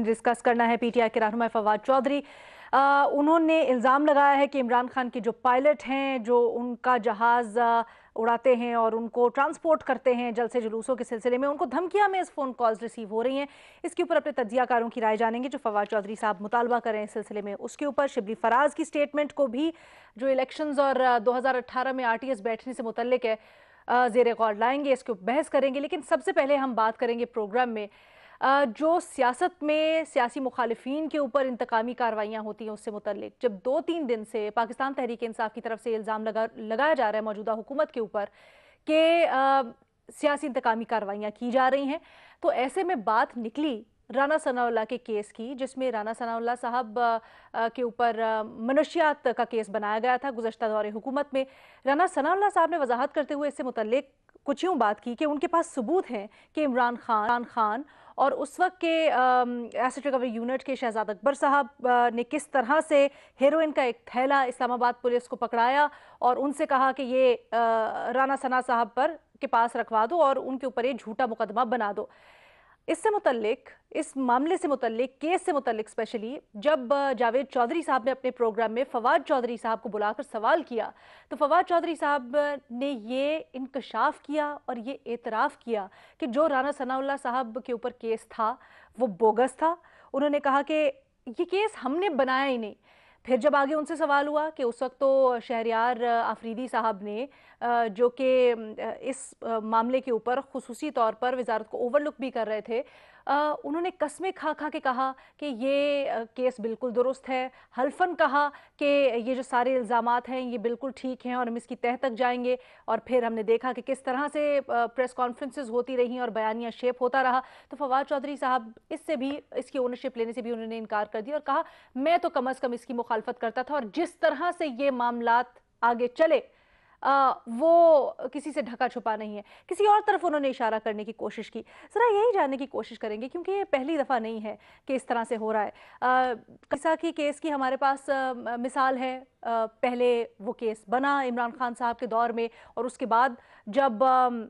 Discuss करना है PTI के रहनुमा फवाद चौधरी। उन्होंने इल्ज़ाम लगाया है कि इमरान खान के जो पायलट हैं, जो उनका जहाज़ उड़ाते हैं और उनको ट्रांसपोर्ट करते हैं जलसे जुलूसों के सिलसिले में, उनको धमकियां में इस फ़ोन कॉल्स रिसीव हो रही हैं। इसके ऊपर अपने तज्जियाकारों की राय जानेंगे जो फवाद चौधरी साहब मुतालबा करें इस सिलसिले में। उसके ऊपर शिबली फराज की स्टेटमेंट को भी, जो इलेक्शंस और 2018 में आरटीएस बैठने से मुतल्लिक है, ज़ेरे गौर लाएंगे, इसके ऊपर बहस करेंगे। लेकिन सबसे पहले हम बात करेंगे प्रोग्राम में जो सियासत में सियासी मुखालिफिन के ऊपर इंतकामी कार्रवाइयाँ होती हैं उससे मुतल्लिक। जब 2-3 दिन से पाकिस्तान तहरीक इंसाफ की तरफ से इल्ज़ाम लगाया जा रहा है मौजूदा हुकूमत के ऊपर कि सियासी इंतकामी कार्रवाइयाँ की जा रही हैं, तो ऐसे में बात निकली राना सनाउल्लाह के केस की, जिसमें राना सनाउल्लाह साहब के ऊपर मनशियात का केस बनाया गया था गुज़श्ता दौरे हुकूमत में। राना सनाउल्लाह साहब ने वजाहत करते हुए इससे मुतल्लिक कुछ यूँ बात की कि उनके पास सबूत हैं कि इमरान खान और उस वक्त के एसेट रिकवरी यूनिट के शहजाद अकबर साहब ने किस तरह से हेरोइन का एक थैला इस्लामाबाद पुलिस को पकड़ाया और उनसे कहा कि ये राना सना साहब पर के पास रखवा दो और उनके ऊपर ये झूठा मुकदमा बना दो। इससे मुतल्लिक, इस मामले से मुतल्लिक, केस से मुतल्लिक स्पेशली जब जावेद चौधरी साहब ने अपने प्रोग्राम में फवाद चौधरी साहब को बुलाकर सवाल किया, तो फवाद चौधरी साहब ने ये इंकशाफ किया और ये एतराफ़ किया कि जो राना सनाउल्लाह साहब के ऊपर केस था वो बोगस था। उन्होंने कहा कि ये केस हमने बनाया ही नहीं। फिर जब आगे उनसे सवाल हुआ कि उस वक्त तो शहरयार आफरीदी साहब ने जो कि इस मामले के ऊपर खुसूसी तौर पर वजारत को ओवरलुक भी कर रहे थे, उन्होंने कस्में खा खा के कहा कि ये केस बिल्कुल दुरुस्त है, हल्फन कहा कि ये जो सारे इल्ज़ामात हैं ये बिल्कुल ठीक हैं और हम इसकी तह तक जाएंगे। और फिर हमने देखा कि किस तरह से प्रेस कॉन्फ्रेंसेस होती रही और बयानिया शेप होता रहा। तो फवाद चौधरी साहब इससे भी, इसकी ओनरशिप लेने से भी उन्होंने इनकार कर दिया और कहा मैं तो कम अज़ कम इसकी मुखालफत करता था और जिस तरह से ये मामलात आगे चले वो किसी से ढका छुपा नहीं है। किसी और तरफ उन्होंने इशारा करने की कोशिश की। ज़रा यही जानने की कोशिश करेंगे क्योंकि ये पहली दफ़ा नहीं है कि इस तरह से हो रहा है। किसा की केस की हमारे पास मिसाल है। पहले वो केस बना इमरान खान साहब के दौर में और उसके बाद जब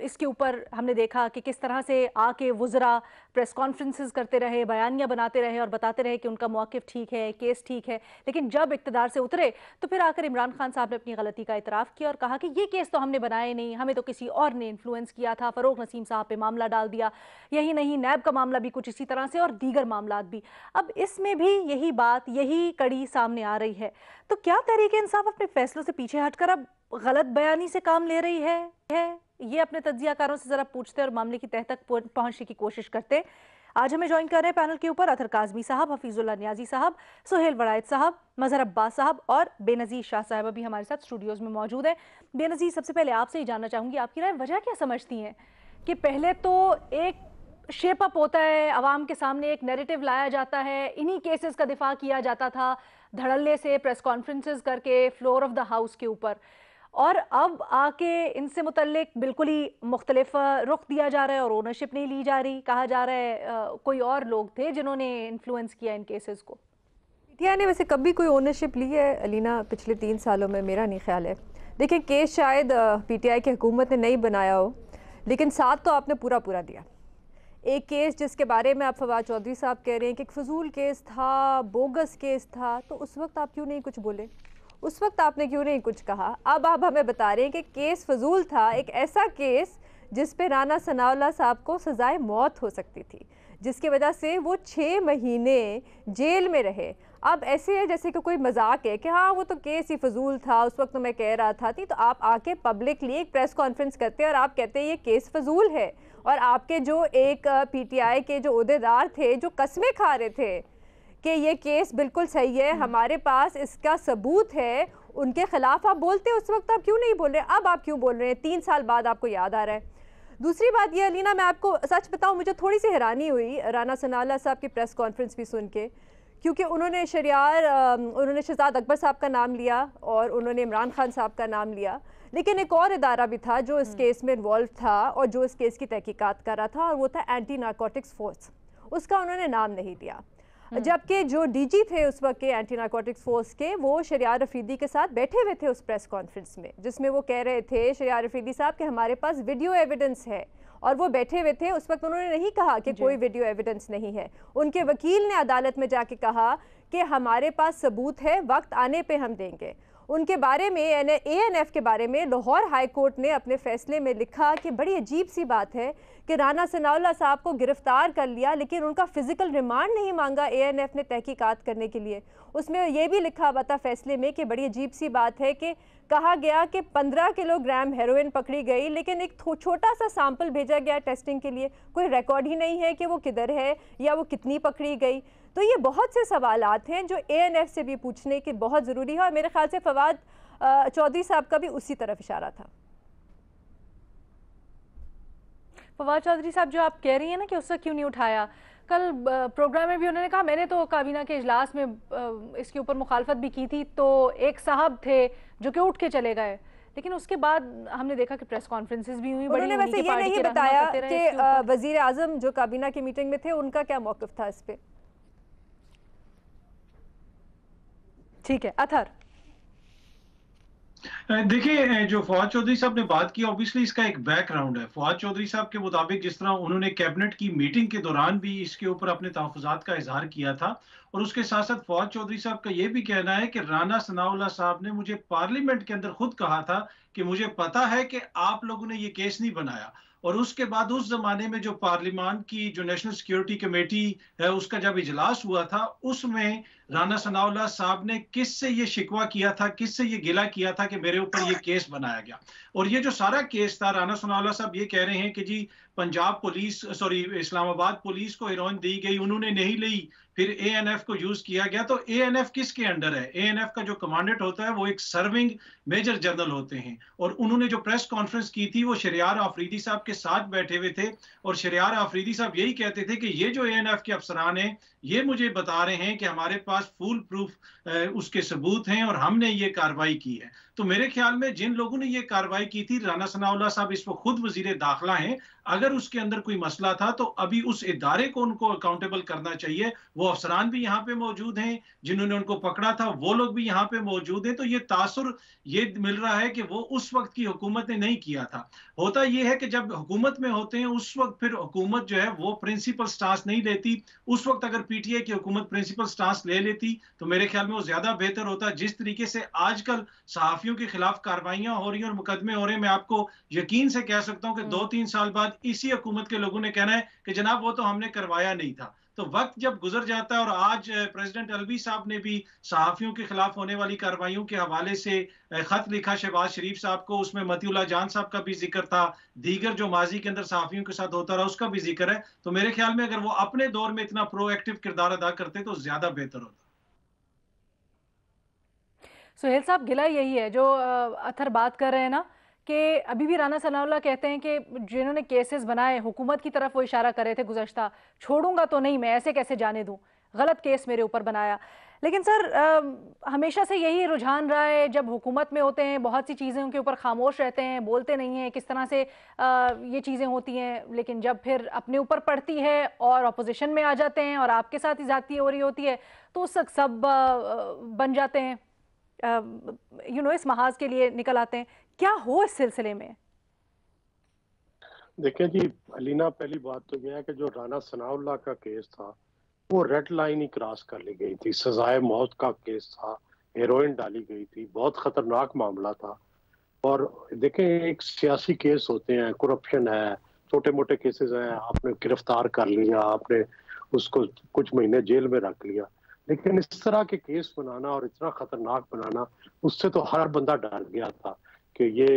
इसके ऊपर हमने देखा कि किस तरह से आके वुज़रा प्रेस कॉन्फ्रेंसेस करते रहे, बयानियाँ बनाते रहे और बताते रहे कि उनका मौक़िफ़ ठीक है, केस ठीक है। लेकिन जब इक़्तिदार से उतरे तो फिर आकर इमरान खान साहब ने अपनी गलती का इतराफ़ किया और कहा कि ये केस तो हमने बनाया ही नहीं, हमें तो किसी और ने इन्फ्लुएंस किया था, फ़रोग़ नसीम साहब पे मामला डाल दिया। यही नहीं, नैब का मामला भी कुछ इसी तरह से और दीगर मामलात भी। अब इसमें भी यही बात, यही कड़ी सामने आ रही है। तो क्या तहरीक इंसाफ अपने फैसलों से पीछे हटकर अब गलत बयानी से काम ले रही है? ये अपने तज्जियाकारों से जरा पूछते और मामले की तह तक पहुंचने की कोशिश करते। आज हमें ज्वाइन कर रहे हैं पैनल के ऊपर अतहर काज़मी साहब, हफीजुल्लाह नियाजी साहब, सुहेल वरायत साहब, मजहर अब्बास साहब और बेनज़ीर शाह साहब अभी हमारे साथ स्टूडियोज में मौजूद है। बेनज़ीर, सबसे पहले आपसे ही जानना चाहूँगी आपकी राय, वजह क्या समझती हैं कि पहले तो एक शेप अप होता है, आवाम के सामने एक नैरेटिव लाया जाता है, इन्हीं केसेस का दिफा किया जाता था धड़ल्ले से, प्रेस कॉन्फ्रेंसेस करके, फ्लोर ऑफ द हाउस के ऊपर, और अब आके इनसे मुतल्लिक बिल्कुल ही मुख्तलिफ रुख दिया जा रहा है और ओनरशिप नहीं ली जा रही। कहा जा रहा है कोई और लोग थे जिन्होंने इन्फ्लुएंस किया इन केसेस को। पीटीआई ने वैसे कभी कोई ओनरशिप ली है अलीना पिछले 3 सालों में? मेरा नहीं ख्याल है। देखिए, केस शायद पीटीआई की हुकूमत ने नहीं बनाया हो, लेकिन साथ तो आपने पूरा दिया। एक केस जिसके बारे में आप फवाद चौधरी साहब कह रहे हैं कि एक फजूल केस था, बोगस केस था, तो उस वक्त आप क्यों नहीं कुछ बोले? उस वक्त आपने क्यों नहीं कुछ कहा? अब आप हमें बता रहे हैं कि केस फजूल था, एक ऐसा केस जिस पे राना सनाउल्लाह साहब को सजाए मौत हो सकती थी, जिसकी वजह से वो 6 महीने जेल में रहे। अब ऐसे है जैसे कि कोई मजाक है कि हाँ वो तो केस ही फजूल था, उस वक्त तो मैं कह रहा था। नहीं तो आप आके पब्लिकली एक प्रेस कॉन्फ्रेंस करते हैं और आप कहते हैं ये केस फजूल है, और आपके जो एक पीटीआई के जो ओहदेदार थे जो कस्में खा रहे थे कि ये केस बिल्कुल सही है, हमारे पास इसका सबूत है, उनके खिलाफ आप बोलते हैं। उस वक्त आप क्यों नहीं बोल रहे? अब आप क्यों बोल रहे हैं? 3 साल बाद आपको याद आ रहा है। दूसरी बात ये अलीना, मैं आपको सच बताऊं, मुझे थोड़ी सी हैरानी हुई राना सनाउल्लाह साहब की प्रेस कॉन्फ्रेंस भी सुन के, क्योंकि उन्होंने शहजाद अकबर साहब का नाम लिया और उन्होंने इमरान खान साहब का नाम लिया, लेकिन एक और इदारा भी था जो इस केस में इन्वॉल्व था और जो इस केस की तहकीकात कर रहा था, और वो था एंटी नारकोटिक्स फोर्स। उसका उन्होंने नाम नहीं दिया। जबकि जो डीजी थे उस वक्त के एंटी नारकोटिक्स फोर्स के, वो शहरयार अफरीदी के साथ बैठे हुए थे उस प्रेस कॉन्फ्रेंस में, जिसमें वो कह रहे थे शहरयार अफरीदी साहब कि हमारे पास वीडियो एविडेंस है और वो बैठे हुए थे उस वक्त, उन्होंने नहीं कहा कि कोई वीडियो एविडेंस नहीं है। उनके वकील ने अदालत में जाके कहा कि हमारे पास सबूत है, वक्त आने पे हम देंगे। उनके बारे में ANF के बारे में लाहौर हाई कोर्ट ने अपने फैसले में लिखा कि बड़ी अजीब सी बात है कि राना सनाउल्लाह साहब को गिरफ्तार कर लिया लेकिन उनका फिजिकल रिमांड नहीं मांगा ANF ने तहकीकात करने के लिए। उसमें यह भी लिखा हुआ था फैसले में कि बड़ी अजीब सी बात है कि कहा गया कि 15 किलोग्राम हेरोइन पकड़ी गई लेकिन एक छोटा सा सैंपल भेजा गया टेस्टिंग के लिए, कोई रिकॉर्ड ही नहीं है कि वो किधर है या वो कितनी पकड़ी गई। तो ये बहुत से सवालात हैं जो ANF से भी पूछने की बहुत ज़रूरी है, और मेरे ख्याल से फवाद चौधरी साहब का भी उसी तरफ इशारा था। फवाद चौधरी साहब, जो आप कह रही हैं ना कि उससे क्यों नहीं उठाया, कल प्रोग्राम में भी उन्होंने कहा मैंने तो काबीना के इजलास में इसके ऊपर मुखालफत भी की थी, तो एक साहब थे जो कि उठ के चले गए, लेकिन उसके बाद हमने देखा कि प्रेस कॉन्फ्रेंसेस भी हुई। उन्होंने वैसे ये नहीं बताया कि वजीर आजम जो काबीना की मीटिंग में थे उनका क्या मौक़िफ़ था इस पे। ठीक है अथर, देखिए जो फवाद चौधरी साहब ने बात की, ऑब्वियसली इसका एक बैकग्राउंड है। फवाद चौधरी साहब के मुताबिक जिस तरह उन्होंने कैबिनेट की मीटिंग के दौरान भी इसके ऊपर अपने तहफ़्फ़ुज़ात का इजहार किया था, और उसके साथ साथ फवाद चौधरी साहब का यह भी कहना है कि राना सनाउल्लाह साहब ने मुझे पार्लियामेंट के अंदर खुद कहा था कि मुझे पता है कि आप लोगों ने ये केस नहीं बनाया। और उसके बाद उस जमाने में जो पार्लियामान की जो नेशनल सिक्योरिटी कमेटी है उसका जब इजलास हुआ था, उसमें राना सनाउल्लाह साहब ने किससे ये शिकवा किया था, किससे ये गिला किया था कि मेरे ऊपर ये केस बनाया गया। और ये जो सारा केस था, राना सनाउल्लाह साहब ये कह रहे हैं कि जी Punjab police, sorry Islamabad police को हेरोइन दी गई, उन्होंने नहीं ली, फिर ANF को यूज किया गया। तो ANF किसके अंडर है? ANF का जो कमांडेंट होता है वो एक सर्विंग मेजर जनरल होते हैं। और उन्होंने जो प्रेस कॉन्फ्रेंस की थी वो शरियार आफरीदी साहब के साथ बैठे हुए थे, और शरियार आफरीदी साहब यही कहते थे कि ये जो ANF के अफसरान हैं ये मुझे बता रहे हैं कि हमारे पास फुल प्रूफ उसके सबूत हैं और हमने ये कार्रवाई की है। तो मेरे ख्याल में जिन लोगों ने ये कार्रवाई की थी, राना सनाउल्लाह साहब इस वक्त खुद वजीर दाखिला हैं, अगर उसके अंदर कोई मसला था तो अभी उस इदारे को उनको अकाउंटेबल करना चाहिए। वो अफसरान भी यहाँ पे मौजूद हैं, जिन्होंने उनको पकड़ा था वो लोग भी यहाँ पे मौजूद हैं। तो ये तासुर ये मिल रहा है कि वो उस वक्त की हुकूमत ने नहीं किया था। होता ये है कि जब हुकूमत में होते हैं उस वक्त फिर हुकूमत जो है वो प्रिंसिपल स्टांस नहीं लेती। उस वक्त अगर PTI की हुकूमत प्रिंसिपल स्टांस ले लेती तो मेरे ख्याल में वो ज्यादा बेहतर होता। जिस तरीके से आजकल सहाफियों के खिलाफ कार्रवाइयां हो रही हैं और मुकदमे हो रहे हैं, मैं आपको यकीन से कह सकता हूं कि 2-3 साल बाद इसी हुकूमत के लोगों ने कहना है कि जनाब वो तो हमने करवाया नहीं था। तो वक्त जब गुजर जाता है, और आज प्रेसिडेंट अलवी साहब ने भी सहाफियों के खिलाफ होने वाली कार्रवाइयों के हवाले से खत लिखा शहबाज शरीफ साहब को, उसमें मतीउल्लाह जान साहब का भी जिक्र था, दीगर जो माजी के अंदर सहाफियों के साथ होता रहा उसका भी जिक्र है। तो मेरे ख्याल में अगर वो अपने दौर में इतना प्रोएक्टिव किरदार अदा करते तो ज्यादा बेहतर होता। सुहेल साहब, गिला यही है जो अथर बात कर रहे हैं ना, कि अभी भी राना सनाउल्लाह कहते हैं कि जिन्होंने केसेस बनाए हुकूमत की तरफ वो इशारा कर रहे थे गुज़श्ता, छोड़ूंगा तो नहीं, मैं ऐसे कैसे जाने दूं, गलत केस मेरे ऊपर बनाया। लेकिन सर हमेशा से यही रुझान रहा है, जब हुकूमत में होते हैं बहुत सी चीज़ें उनके ऊपर खामोश रहते हैं, बोलते नहीं हैं, किस तरह से ये चीज़ें होती हैं, लेकिन जब फिर अपने ऊपर पड़ती है और अपोजिशन में आ जाते हैं और आपके साथ ही ज़्यादती हो रही होती है तो उस वक्त सब बन जाते हैं, इस महाज के लिए निकल आते हैं। क्या हो इस सिलसिले में? देखिए जी अलीना, पहली बात तो यह है कि जो राना सनाउल्लाह का केस था वो रेड लाइन ही क्रॉस कर ली गई थी। सजाए मौत का केस था, हेरोइन डाली गई थी, बहुत खतरनाक मामला था। और देखें एक सियासी केस होते हैं, करप्शन है, छोटे मोटे केसेस हैं, आपने गिरफ्तार कर लिया, आपने उसको कुछ महीने जेल में रख लिया, लेकिन इस तरह के केस बनाना और इतना खतरनाक बनाना, उससे तो हर बंदा डर गया था कि ये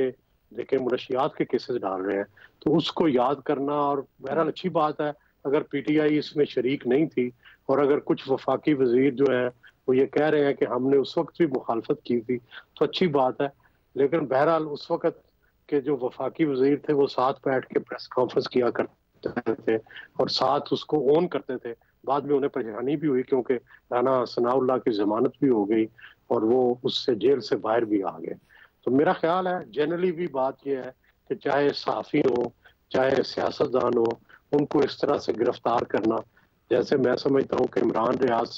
देखें मुनशियात के केसेस डाल रहे हैं। तो उसको याद करना, और बहरहाल अच्छी बात है अगर PTI इसमें शरीक नहीं थी, और अगर कुछ वफाकी वजीर जो है वो ये कह रहे हैं कि हमने उस वक्त भी मुखालफत की थी तो अच्छी बात है। लेकिन बहरहाल उस वक्त के जो वफाकी वजीर थे वो साथ बैठ के प्रेस कॉन्फ्रेंस किया करते थे और साथ उसको ओन करते थे। बाद में उन्हें परेशानी भी हुई क्योंकि राना सनाउल्लाह की जमानत भी हो गई और वो उससे जेल से बाहर भी आ गए। तो मेरा ख्याल है जनरली भी बात यह है कि चाहे सहाफ़ी हो चाहे सियासतदान हो, उनको इस तरह से गिरफ्तार करना, जैसे मैं समझता हूँ कि इमरान रियाज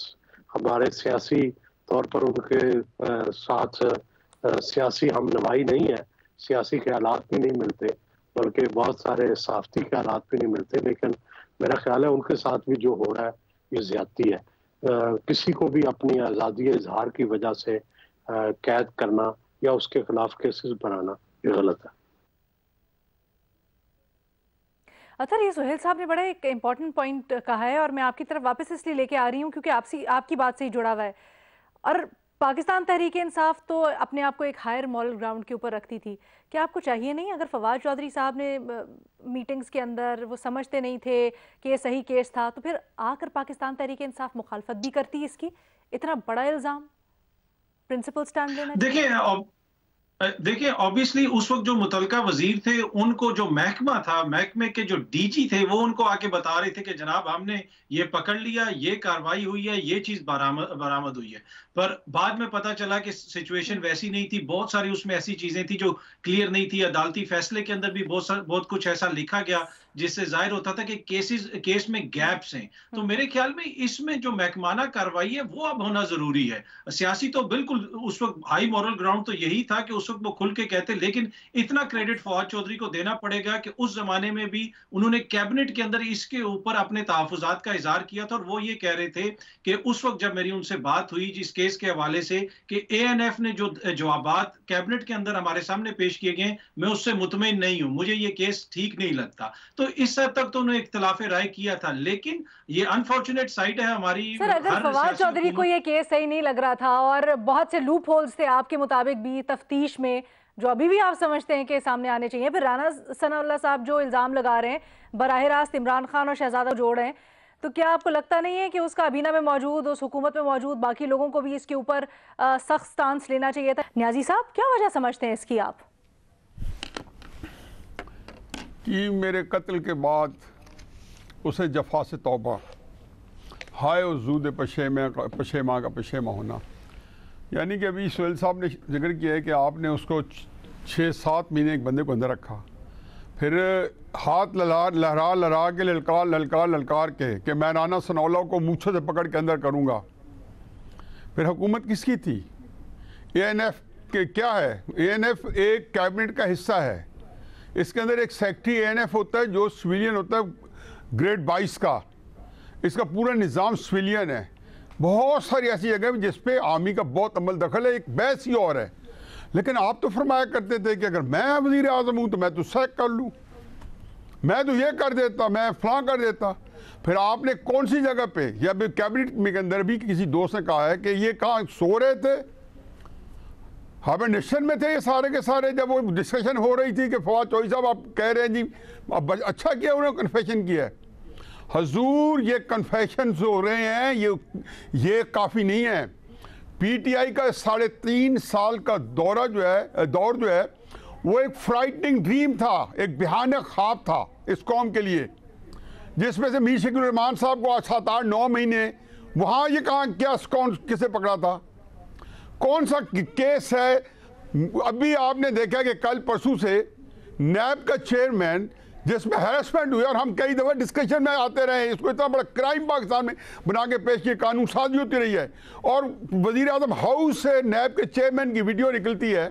हमारे सियासी तौर पर उनके साथ सियासी हमनवाई नहीं है, सियासी ख्यालात भी नहीं मिलते, बल्कि बहुत सारे सहाफ़ती के हालात भी नहीं मिलते। लेकिन मेरा ख्याल है उनके साथ भी जो हो रहा है ये ज्यादती है। किसी को भी अपनी आज़ादी इजहार की वजह से कैद करना या उसके खिलाफ केसेस बनाना ये गलत है। अतर ये सुहेल साहब ने बड़ा एक इम्पॉर्टेंट पॉइंट कहा है और मैं आपकी तरफ वापस इसलिए लेके आ रही हूँ क्योंकि आपकी बात से ही जुड़ा हुआ है। और पाकिस्तान तहरीक इंसाफ तो अपने आप को एक हायर मॉरल ग्राउंड के ऊपर रखती थी। क्या आपको चाहिए नहीं, अगर फवाद चौधरी साहब ने मीटिंग्स के अंदर वो समझते नहीं थे कि ये सही केस था, तो फिर आकर पाकिस्तान तहरीक इंसाफ मुखालफत भी करती है इसकी? इतना बड़ा इल्ज़ाम, प्रिंसिपल स्टैंड लेना। देखिए ऑब्वियसली उस वक्त जो मुतलका वजीर थे उनको जो महकमा था, महकमे के जो डीजी थे वो उनको आके बता रहे थे कि जनाब हमने ये पकड़ लिया, ये कार्रवाई हुई है, ये चीज बरामद हुई है। पर बाद में पता चला कि सिचुएशन वैसी नहीं थी, बहुत सारी उसमें ऐसी चीजें थी जो क्लियर नहीं थी। अदालती फैसले के अंदर भी बहुत कुछ ऐसा लिखा गया जिससे जाहिर होता था कि केस में गैप्स हैं। तो मेरे ख्याल में इसमें जो महकमाना कार्रवाई है वो अब होना जरूरी है। सियासी तो बिल्कुल उस वक्त हाई मॉरल ग्राउंड तो यही था कि उस वक्त वो खुल के कहते, लेकिन इतना क्रेडिट फवाद चौधरी को देना पड़ेगा कि उस जमाने में भी उन्होंने कैबिनेट के अंदर इसके ऊपर अपने तहफुजात का इजहार किया था। और वो ये कह रहे थे कि उस वक्त जब मेरी उनसे बात हुई जिस केस के हवाले से कि ANF ने जो जवाबात कैबिनेट के अंदर हमारे सामने पेश किए गए, मैं उससे मुतमईन नहीं हूं, मुझे ये केस ठीक नहीं लगता। तो इस हद तक तो उन्होंने इख्तिलाफ राय किया था। लेकिन ये अनफॉर्चुनेट साइड है हमारी। सर, अगर फवाद चौधरी को ये केस सही नहीं लग रहा था और बहुत से लूप होल्स थे आपके मुताबिक भी तफ्तीश में, जो अभी भी आप समझते हैं कि सामने आने चाहिए, फिर राना सनाउल्लाह साहब जो इल्जाम लगा रहे हैं बराह रास्त इमरान खान और शहजादा जोड़ रहे हैं, तो क्या आपको लगता नहीं है कि उस काबीना में मौजूद, उस हुकूमत में मौजूद बाकी लोगों को भी इसके ऊपर सख्त स्टांस लेना चाहिए था? न्याजी साहब, क्या वजह समझते हैं इसकी आप? कि मेरे कत्ल के बाद उसे जफा से तौबा, हाय उजूद पशेमा का पशेमा होना। यानी कि अभी सुहेल साहब ने जिक्र किया है कि आपने उसको 6-7 महीने एक बंदे को अंदर रखा, फिर हाथ लहरा के ललकार के कि मैं राना सनाउल्लाह को मूंछों से पकड़ के अंदर करूँगा। फिर हुकूमत किसकी थी? ANF के क्या है? ANF एक कैबिनेट का हिस्सा है। इसके अंदर एक सेक्रेटरी ANF होता है जो सिविलियन होता है, ग्रेड 22 का। इसका पूरा निज़ाम सिविलियन है। बहुत सारी ऐसी जगह जिस पे आर्मी का बहुत अमल दखल है। एक बहस ही और है। लेकिन आप तो फरमाया करते थे कि अगर मैं वज़ीर आज़म हूँ तो मैं तो सैक कर लूँ, मैं तो ये कर देता, मैं फलां कर देता। फिर आपने कौन सी जगह पे, या कैबिनेट में के अंदर भी किसी दोस्त ने कहा है कि ये कहाँ सो रहे थे, हाइबरनेशन में थे ये सारे के सारे, जब वो डिस्कशन हो रही थी कि फवाद चौधरी साहब आप कह रहे हैं जी अब अच्छा किया उन्होंने कन्फेशन किया है। हजूर ये कन्फेशन हो रहे हैं, ये काफ़ी नहीं है। PTI का 3.5 साल का दौर जो है वो एक फ्राइटनिंग ड्रीम था, एक भयानक ख्वाब था इस कौम के लिए, जिसमें से मीर शकील रहमान साहब को 7-8-9 महीने वहाँ ये कौन किसे पकड़ा था, कौन सा केस है। अभी आपने देखा कि कल परसों से नैब का चेयरमैन जिसमें हैरेसमेंट हुई, और हम कई दफ़ा डिस्कशन में आते रहे, इसको इतना बड़ा क्राइम पाकिस्तान में बना के पेश किए, कानून साजी होती रही है। और वज़ीर आज़म हाउस से नैब के चेयरमैन की वीडियो निकलती है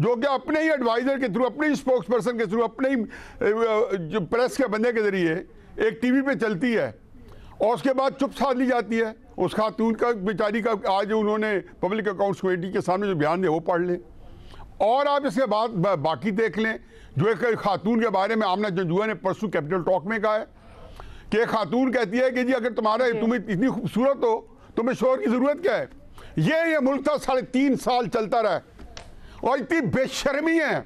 जो कि अपने ही एडवाइज़र के थ्रू, अपने ही स्पोक्स पर्सन के थ्रू, अपने ही जो प्रेस के बंदे के ज़रिए एक TV पे चलती है, और उसके बाद चुप साध ली जाती है। उस खातून का बेचारी का आज उन्होंने पब्लिक अकाउंट्स कमेटी के सामने जो बयान दिया वो पढ़ लें, और आप इसके बाद बाकी देख लें। जो एक खातून के बारे में आमना जंजुआ ने परसों कैपिटल टॉक में कहा है कि एक खातून कहती है कि जी अगर तुम्हें इतनी खूबसूरत हो तुम्हें शोहर की ज़रूरत क्या है। ये मुल्क था 3.5 साल चलता रहा, और इतनी बेशर्मी है।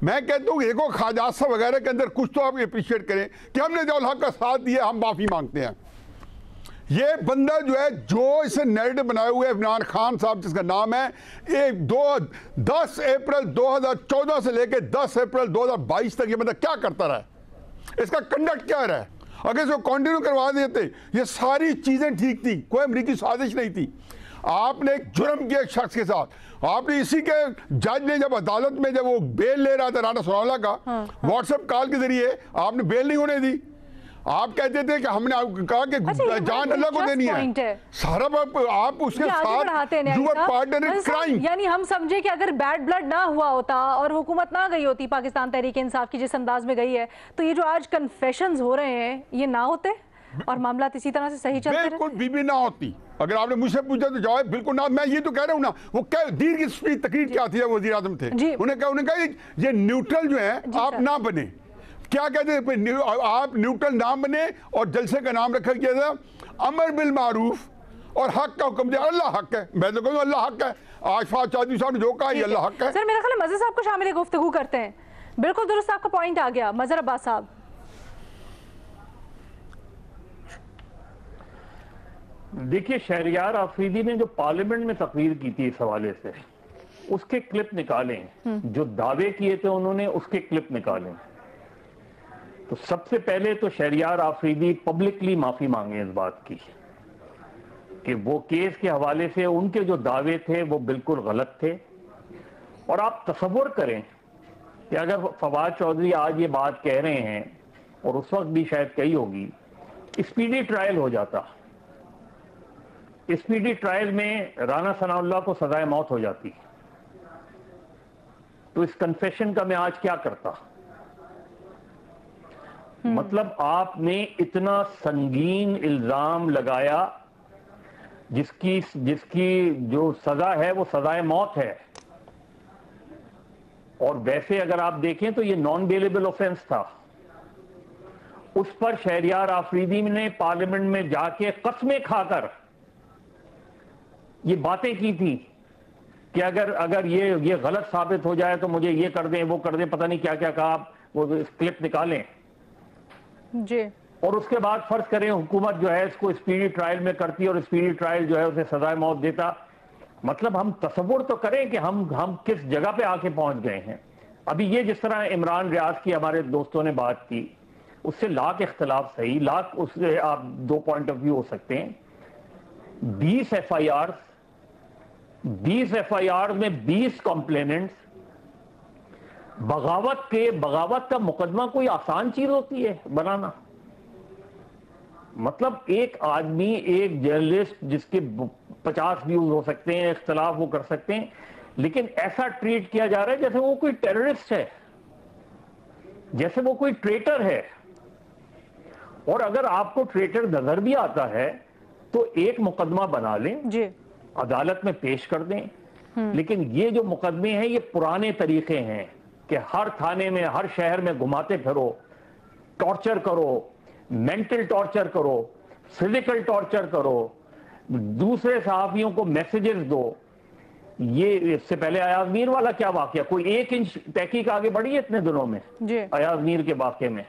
मैं कहता हूँ देखो खाजासा वगैरह के अंदर कुछ तो आप अप्रिशिएट करें कि हमने जो हक का साथ दिया, हम माफ़ी मांगते हैं। ये बंदा जो है, जो इसे नैरेटिव बनाए हुए इमरान खान साहब, जिसका नाम है 10 अप्रैल 2014 से लेकर 10 अप्रैल 2022 तक ये बंदा क्या करता रहा, इसका कंडक्ट क्या रहा। अगर इसको कंटिन्यू करवा देते, ये सारी चीज़ें ठीक थी, कोई अमरीकी साजिश नहीं थी। आपने एक जुर्म किया एक शख्स के साथ, आपने इसी के जज ने जब अदालत में जब वो बेल ले रहा था राना सनाउल्लाह का, व्हाट्सएप कॉल के जरिए आपने बेल नहीं होने दी। आप कहते थे कि हमने कहा कि जान अल्लाह को देनी है, सारा आप उसके साथ you are partner in crime. यानी हम समझे कि अगर बैड ब्लड ना हुआ होता और हुकूमत ना गई होती पाकिस्तान तहरीक इंसाफ की जिस अंदाज में गई है, तो ये जो आज कन्फेशंस हो रहे हैं ये ना होते और मामला इसी तरह से सही चलते। बिल्कुल बीबी ना होती। अगर आपने मुझसे पूछा तो जवाब बिल्कुल ना। मैं ये तो कह रहा हूँ ना, वो क्या दीर्घ स्पीच तकरीर क्या थी, वजीर आजम थे, उन्हें कहा ये न्यूट्रल जो है आप ना बने। क्या कहते हैं, आप न्यूट्रल ना बने और जलसे का नाम रखा गया था अमर बिल मारूफ और हक का हुक्म दिया। अल्लाह हक है, मैं तो कहूँ अल्लाह हक है। आज फवाद चौधरी साहब ने जो कहा ये अल्लाह हक है। सर मेरा ख्याल है मज़हर साहब को शामिल गुफ्तगू करते हैं। बिल्कुल दुरुस्त आपका पॉइंट आ गया। मज़हर अब्बास साहब, देखिए शहरयार आफरीदी ने जो पार्लियामेंट में तकरीर की थी इस हवाले से, उसके क्लिप निकालें, जो दावे किए थे उन्होंने उसके क्लिप निकालें। तो सबसे पहले तो शहरयार आफरीदी पब्लिकली माफी मांगे इस बात की कि वो केस के हवाले से उनके जो दावे थे वो बिल्कुल गलत थे। और आप तसव्वुर करें कि अगर फवाद चौधरी आज ये बात कह रहे हैं और उस वक्त भी शायद कही होगी, स्पीडी ट्रायल हो जाता। स्पीडी ट्रायल में राना सनाउल्लाह को सजाए मौत हो जाती। तो इस कन्फेशन का मैं आज क्या करता। मतलब आपने इतना संगीन इल्जाम लगाया जिसकी जो सजा है वो सजाए मौत है। और वैसे अगर आप देखें तो ये नॉन बेलेबल ऑफेंस था। उस पर शहरयार आफरीदी ने पार्लियामेंट में जाके कस्में खाकर ये बातें की थी कि अगर ये गलत साबित हो जाए तो मुझे ये कर दें वो कर दें, पता नहीं क्या क्या कहा। आप वो क्लिप निकालें जी। और उसके बाद फर्ज करें हुकूमत जो है इसको स्पीडी ट्रायल में करती और स्पीडी ट्रायल जो है उसे सजाए मौत देता। मतलब हम तसव्वुर तो करें कि हम किस जगह पे आके पहुंच गए हैं। अभी ये जिस तरह इमरान रियाज की हमारे दोस्तों ने बात की, उससे लाख इख्तलाफ सही, लाख उससे आप दो पॉइंट ऑफ व्यू हो सकते हैं। 20 एफआईआर में 20 कंप्लेनेंट्स। बगावत का मुकदमा कोई आसान चीज होती है बनाना। मतलब एक आदमी, एक जर्नलिस्ट जिसके 50 व्यूज हो सकते हैं, इख्तलाफ वो कर सकते हैं, लेकिन ऐसा ट्रीट किया जा रहा है जैसे वो कोई टेररिस्ट है, जैसे वो कोई ट्रेटर है। और अगर आपको ट्रेटर नजर भी आता है तो एक मुकदमा बना लें जी, अदालत में पेश कर दें। लेकिन ये जो मुकदमे हैं ये पुराने तरीके हैं कि हर थाने में, हर शहर में घुमाते फिरो, टॉर्चर करो, मेंटल टॉर्चर करो, फिजिकल टॉर्चर करो, दूसरे सहाफियों को मैसेजेस दो। ये इससे पहले अयाज मीर वाला क्या वाकया, कोई 1 इंच तहकीक आगे बढ़ी है इतने दिनों में अयाज मीर के वाकये में।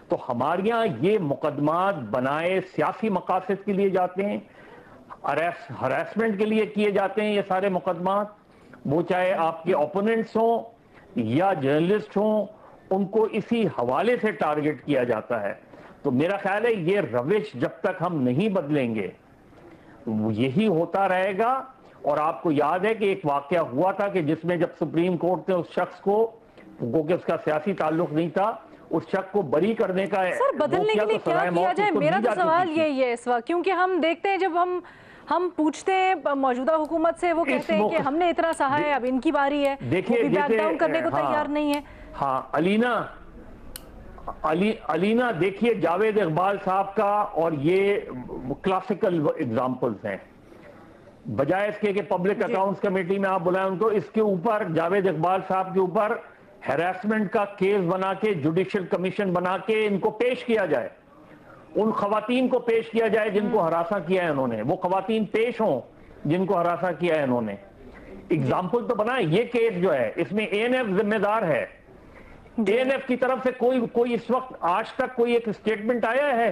तो हमारे यहाँ ये मुकदमात बनाए सियासी मकासद के लिए जाते हैं, हरासमेंट के लिए किए जाते हैं ये सारे मुकदमात। वो चाहे आपके ओपोनेंट्स हों या जर्नलिस्ट हों, उनको इसी हवाले से टारगेट किया जाता है। तो मेरा ख्याल है ये रविश जब तक हम नहीं बदलेंगे यही होता रहेगा। और आपको याद है कि एक वाकया हुआ था कि जिसमें जब सुप्रीम कोर्ट ने उस शख्स को, क्योंकि उसका सियासी ताल्लुक नहीं था, उस शख्स को बरी करने का, सर बदलने के लिए क्या किया जाए, मेरा तो सवाल यही है इस वक्त। क्योंकि हम देखते हैं जब हम पूछते हैं मौजूदा हुकूमत से, वो कहते हैं कि हमने इतना सहा है, अब इनकी बारी है, देखिए बैकडाउन करने को तैयार नहीं है। हाँ अलीना देखिए जावेद इकबाल साहब का, और ये क्लासिकल एग्जांपल्स हैं। बजाय इसके कि पब्लिक अकाउंट्स कमेटी में आप बुलाएं उनको, इसके ऊपर जावेद इकबाल साहब के ऊपर हैरेसमेंट का केस बना के, जुडिशियल कमीशन बना के इनको पेश किया जाए, उन खवातीन को पेश किया जाए जिनको हरासा किया है इन्होंने, वो खवातीन पेश हों जिनको हरासा किया है इन्होंने। एग्जाम्पल तो बनाए। ये केस जो है इसमें एएनएफ जिम्मेदार है। एएनएफ की तरफ से कोई इस वक्त आज तक कोई एक स्टेटमेंट आया है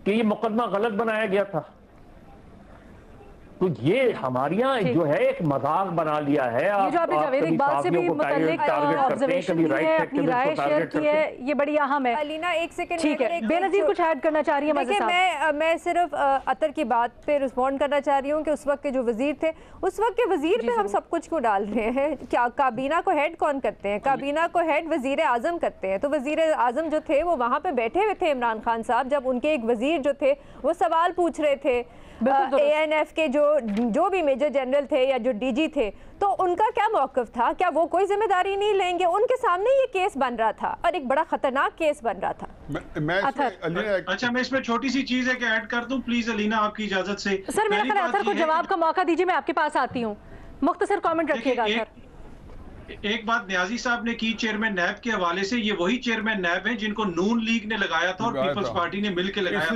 कि ये मुकदमा गलत बनाया गया था? तो ये हमारे यहाँ जो है एक मजाक बना लिया है। ये जो आपने जावेद इकबाल से भी मुताल्लिक ऑब्जर्वेशन की है, अपनी राय शेयर की है, ये बड़ी अहम है। अलीना एक सेकंड, ठीक है, बेनज़ीर कुछ ऐड करना चाह रही है? देखिए मैं सिर्फ अतर की बात पे रिस्पॉन्ड करना चाह रही हूँ कि उस वक्त के जो वजीर थे, उस वक्त के वजीर पे हम सब कुछ क्यों डाल रहे हैं? क्या काबीना को हेड कौन करते हैं? काबीना को हेड वजीर आजम करते हैं। तो वजीर आजम जो थे वो वहाँ पे बैठे हुए थे इमरान खान साहब, जब उनके एक वजीर जो थे वो सवाल पूछ रहे थे ANF के जो भी मेजर जनरल थे या जो DG थे, तो उनका क्या मौक़िफ़ था? क्या वो कोई जिम्मेदारी नहीं लेंगे? उनके सामने ये केस बन रहा था और एक बड़ा खतरनाक केस बन रहा था। अच्छा, मैं इसमें छोटी सी चीज है कि ऐड कर दूं प्लीज अलीना, आपकी इजाजत से। सर मेरा ख्याल अतर को जवाब का मौका दीजिए, मैं आपके पास आती हूँ। मुख्तसर कमेंट रखिएगा सर। एक बात न्याजी साहब ने की चेयरमैन नैब के हवाले से, ये वही चेयरमैन नैब हैं जिनको नून लीग ने लगाया था और पीपल्स पार्टी ने मिलकर लगाया था।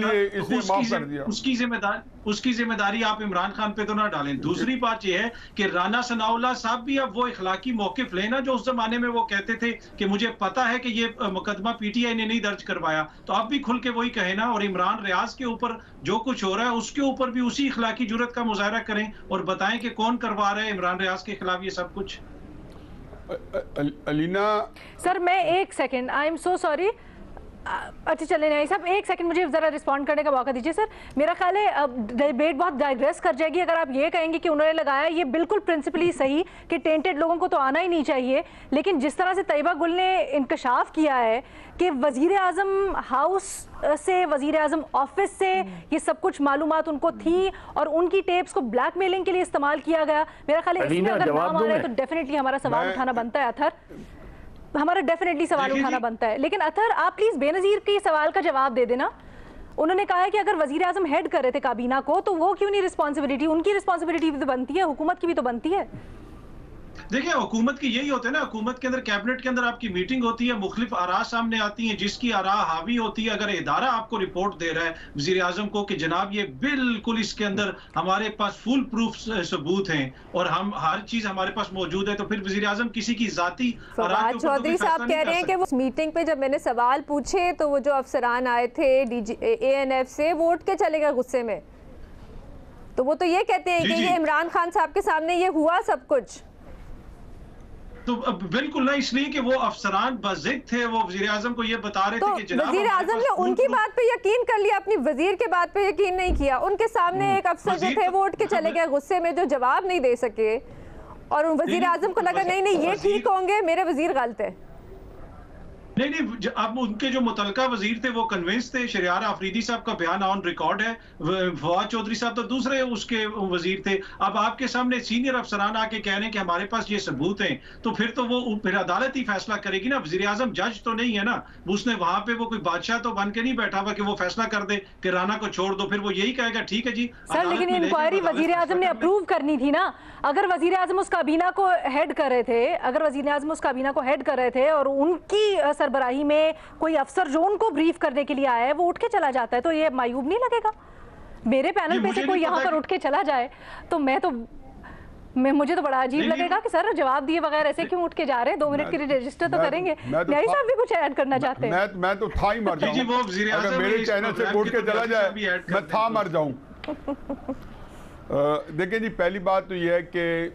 उसकी जिम्मेदारी आप इमरान खान पे तो ना डालें। दूसरी बात यह है कि राना सनाउल्लाह साहब भी अब वो इखलाकी मौकिफ लेना जो उस जमाने में वो कहते थे कि मुझे पता है कि ये मुकदमा PTI ने नहीं दर्ज करवाया, तो अब भी खुल के वही कहे ना। और इमरान रियाज के ऊपर जो कुछ हो रहा है उसके ऊपर भी उसी इखलाकी जुर्रत का मुजाहरा करें और बताएं कि कौन करवा रहा है इमरान रियाज के खिलाफ ये सब कुछ। अलीना सर मैं एक second, I am so sorry. अच्छा चले नहीं साहब, एक सेकंड मुझे ज़रा रिस्पॉन्ड करने का मौका दीजिए सर। मेरा ख्याल है अब डिबेट बहुत डाइग्रेस कर जाएगी अगर आप ये कहेंगे कि उन्होंने लगाया। ये बिल्कुल प्रिंसिपली सही कि टेंटेड लोगों को तो आना ही नहीं चाहिए, लेकिन जिस तरह से तैयबा गुल ने इंकशाफ किया है कि वज़ीर आज़म हाउस से, वज़ीर आज़म ऑफिस से ये सब कुछ मालूमात उनको थी और उनकी टेप्स को ब्लैकमेलिंग के लिए इस्तेमाल किया गया। मेरा ख्याल है इसमें अगर नाम आ रहा है तो डेफिनेटली हमारा सवाल उठाना बनता है अतर, हमारा डेफिनेटली सवाल उठाना बनता है। लेकिन अतर आप प्लीज बेनज़ीर के सवाल का जवाब दे देना। उन्होंने कहा है कि अगर वजीर आजम हेड कर रहे थे काबीना को तो वो क्यों नहीं रिस्पॉन्सिबिलिटी, उनकी रिस्पॉन्सिबिलिटी भी तो बनती है, हुकूमत की भी तो बनती है। देखिए हुकूमत की यही होता है ना, हुकूमत के अंदर कैबिनेट के अंदर आपकी मीटिंग होती है, मुख्तलिफ आरा सामने आती हैं, जिसकी आरा हावी होती है। अगर इदारा आपको रिपोर्ट दे रहा है वजीर आजम को कि जनाब ये बिल्कुल इसके अंदर हमारे पास फुल प्रूफ सबूत हैं और हम हर चीज हमारे पास मौजूद है, तो फिर वजीर आजम किसी की जाती फवाद चौधरी साहब कह रहे हैं कि वो मीटिंग पे जब मैंने सवाल पूछे तो वो जो अफसरान आए थे ANF से वो उठ के चले गए गुस्से में। तो वो तो ये कहते हैं कि ये इमरान खान साहब के सामने ये हुआ सब कुछ। तो बिल्कुल ना, इसलिए कि वो अफसरान बज़िद थे, वो वज़ीर आज़म को ये बता रहे थे कि जनाब वज़ीर आज़म ने उनकी बात पे यकीन कर लिया, अपनी वज़ीर के बात पे यकीन नहीं किया। उनके सामने एक अफसर जो थे वो उठ के चले गए गुस्से में, जो जवाब नहीं दे सके, और वज़ीर आज़म को लगा नहीं नहीं ये ठीक होंगे, मेरे वज़ीर गलत है। नहीं, अब उनके जो मुतलका वजीर थे वो कन्विंस थे। शरियार आफरीदी साहब का बयान ऑन रिकॉर्ड है, फवाद चौधरी साहब तो दूसरे उसके वजीर थे। अब आपके सामने सीनियर अफसरान आके कह रहे हैं कि हमारे पास ये सबूत हैं, तो फिर तो वो फिर अदालत ही फैसला करेगी ना। वजीर आजम जज तो नहीं है ना, उसने वहां पे वो कोई बादशाह तो बन के नहीं बैठा हुआ कि वो फैसला कर दे कि राना को छोड़ दो, फिर वो यही कहेगा ठीक है जी। सर लेकिन इंक्वायरी वजीर आजम ने अप्रूव करनी थी ना। अगर वजीर आजम उस काबीना को हेड कर रहे थे, अगर वजीर आजम उस काबीना को हेड कर रहे थे और उनकी सरबराही में कोई अफसर जो उनको ब्रीफ करने के लिए आया है वो उठ के चला जाता है, तो ये मायूब नहीं लगेगा? मेरे पैनल पे से कोई यहाँ पर उठ के चला जाए तो मुझे तो बड़ा अजीब लगेगा कि सर जवाब दिए बगैर ऐसे क्यों उठ के जा रहे हैं। 2 मिनट के लिए रजिस्टर तो करेंगे। न्यारी साहब भी कुछ ऐड करना चाहते हैं? मैं तो था ही मर जाऊं अगर मेरे चैनल से उठ के चला जाए, मैं था मर जाऊं। देखिए जी, पहली बात तो यह है कि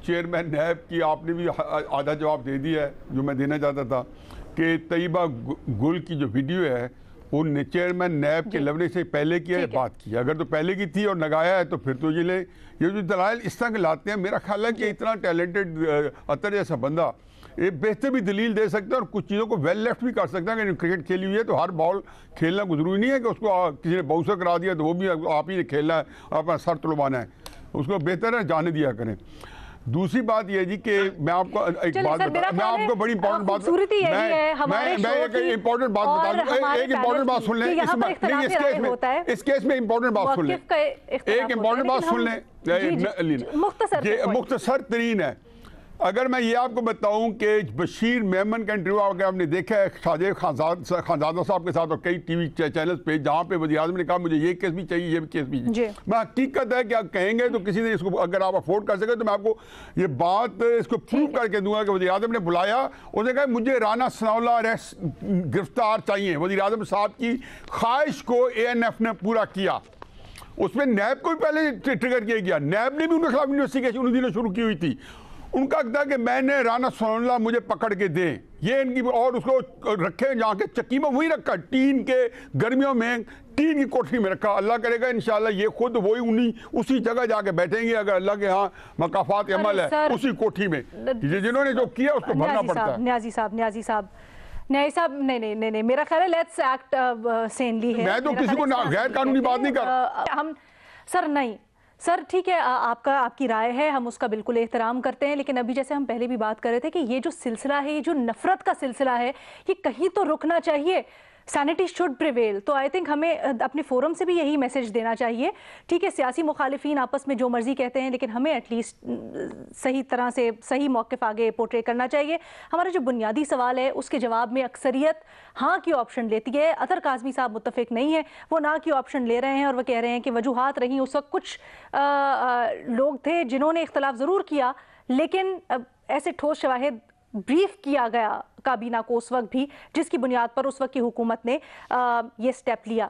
चेयरमैन नैब की आपने भी आधा जवाब दे दिया है जो मैं देना चाहता था कि तैयबा गुल की जो वीडियो है वो चेयरमैन नैब के लवने से पहले की है बात की। अगर तो पहले की थी और लगाया है तो फिर तो ये जो दलाइल इस तरह के लाते हैं, मेरा ख्याल है कि इतना टैलेंटेड अतर जैसा बंदा ये बेहतर भी दलील दे सकता है और कुछ चीज़ों को वेल लेफ्ट भी कर सकता है कि क्रिकेट खेली हुई है तो हर बॉल खेलना जरूरी नहीं है कि उसको किसी ने बाउंसर करा दिया तो वो भी आप ही ने खेलना है, अपना सर तुड़वाना है। उसको बेहतर है जाने दिया करें। दूसरी बात यह जी कि मैं आपको एक बात बता, मैं आपको बड़ी इंपॉर्टेंट बात मैं एक इंपॉर्टेंट बात बता दूं। एक इंपॉर्टेंट बात सुन लें इस केस में इंपॉर्टेंट बात सुन लें, एक इंपॉर्टेंट बात सुन लें, मुख्तसर तरीन है। अगर मैं ये आपको बताऊं कि बशीर मेमन का इंटरव्यू अगर आपने देखा है शाहजेब खानजादा साहब के साथ और कई टीवी चैनल्स पे, जहाँ पे वज़ीर आज़म ने कहा मुझे ये केस भी चाहिए, ये केस भी चाहिए। मैं हकीकत है कि आप कहेंगे तो किसी ने इसको अगर आप अफोर्ड कर सके तो मैं आपको ये बात इसको प्रूव करके दूंगा कि वज़ीर आज़म ने बुलाया, उसने कहा मुझे राना सनाउल्लाह गिरफ्तार चाहिए। वज़ीर आज़म साहब की ख्वाहिश को ANF ने पूरा किया। उसमें नैब को भी पहले ट्रिगर किया गया, नैब ने भी उनके खिलाफ इन्वेस्टिगेशन उन दिनों शुरू की हुई थी। उनका था कि मैंने राना सनाउल्लाह मुझे पकड़ के दें, ये इनकी, और उसको रखे जहाँ के चक्की में वहीं रखा, टीन के गर्मियों में टीन की कोठरी में रखा। अल्लाह करेगा इंशाल्लाह ये खुद वही उसी जगह जाके बैठेंगे अगर अल्लाह के यहाँ मकाफात अमल है, उसी कोठी में जिन्होंने जो किया उसको भरना पड़ता है। न्याजी साहब नहीं, मेरा ख्याल है लेट्स एक्ट सेनली है। मैं तो किसी को गैर कानूनी बात नहीं कर रहा। हम सर नहीं सर ठीक है, आपकी राय है, हम उसका बिल्कुल एहतराम करते हैं, लेकिन अभी जैसे हम पहले भी बात कर रहे थे कि ये जो सिलसिला है, ये जो नफरत का सिलसिला है, ये कहीं तो रुकना चाहिए। Sanity should prevail. तो आई थिंक हमें अपने फोरम से भी यही मैसेज देना चाहिए। ठीक है, सियासी मुखालिफिन आपस में जो मर्जी कहते हैं, लेकिन हमें एटलीस्ट सही तरह से सही मौक़िफ़ आगे पोर्ट्रे करना चाहिए। हमारा जो बुनियादी सवाल है उसके जवाब में अक्सरियत हाँ की ऑप्शन लेती है। अतर काज़मी साहब मुत्तफ़िक नहीं है, वो ना की ऑप्शन ले रहे हैं और वो कह रहे हैं कि वजूहात रही, उस वक्त कुछ लोग थे जिन्होंने इख्तलाफ ज़रूर किया, लेकिन ऐसे ठोस शवाहिद ब्रीफ किया गया काबीना को उस वक्त भी, जिसकी बुनियाद पर उस वक्त की हुकूमत ने ये स्टेप लिया।